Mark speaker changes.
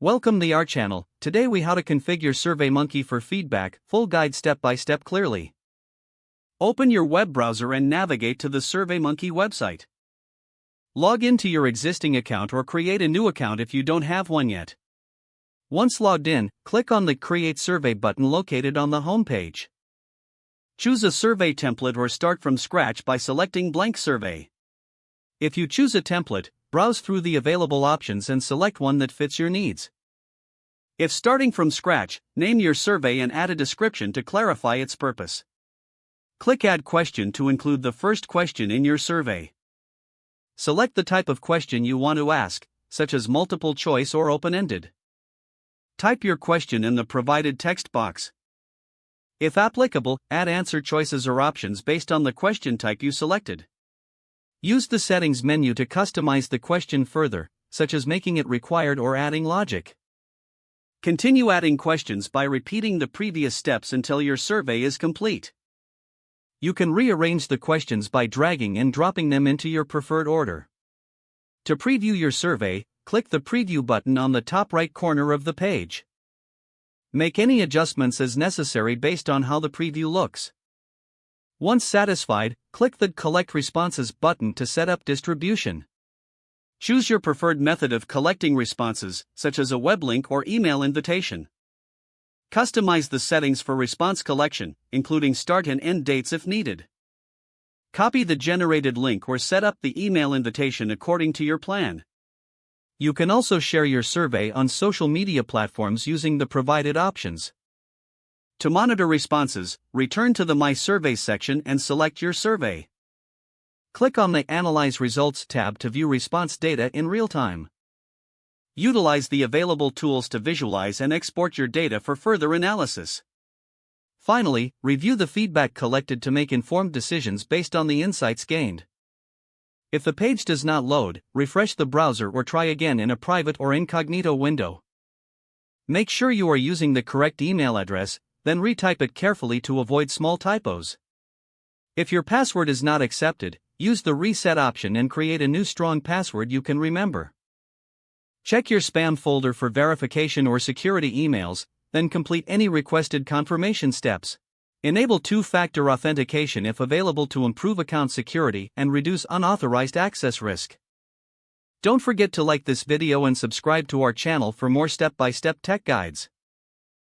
Speaker 1: Welcome to our channel. Today we how to configure SurveyMonkey for feedback, full guide step by step clearly. Open your web browser and navigate to the SurveyMonkey website. Log into your existing account or create a new account if you don't have one yet. Once logged in, click on the Create Survey button located on the home page. Choose a survey template or start from scratch by selecting Blank Survey. If you choose a template, browse through the available options and select one that fits your needs. If starting from scratch, name your survey and add a description to clarify its purpose. Click Add Question to include the first question in your survey. Select the type of question you want to ask, such as multiple choice or open-ended. Type your question in the provided text box. If applicable, add answer choices or options based on the question type you selected. Use the Settings menu to customize the question further, such as making it required or adding logic. Continue adding questions by repeating the previous steps until your survey is complete. You can rearrange the questions by dragging and dropping them into your preferred order. To preview your survey, click the Preview button on the top right corner of the page. Make any adjustments as necessary based on how the preview looks. Once satisfied, click the Collect Responses button to set up distribution. Choose your preferred method of collecting responses, such as a web link or email invitation. Customize the settings for response collection, including start and end dates if needed. Copy the generated link or set up the email invitation according to your plan. You can also share your survey on social media platforms using the provided options. To monitor responses, return to the My Surveys section and select your survey. Click on the Analyze Results tab to view response data in real time. Utilize the available tools to visualize and export your data for further analysis. Finally, review the feedback collected to make informed decisions based on the insights gained. If the page does not load, refresh the browser or try again in a private or incognito window. Make sure you are using the correct email address, then retype it carefully to avoid small typos. If your password is not accepted, use the Reset option and create a new strong password you can remember. Check your spam folder for verification or security emails, then complete any requested confirmation steps. Enable two-factor authentication if available to improve account security and reduce unauthorized access risk. Don't forget to like this video and subscribe to our channel for more step-by-step tech guides.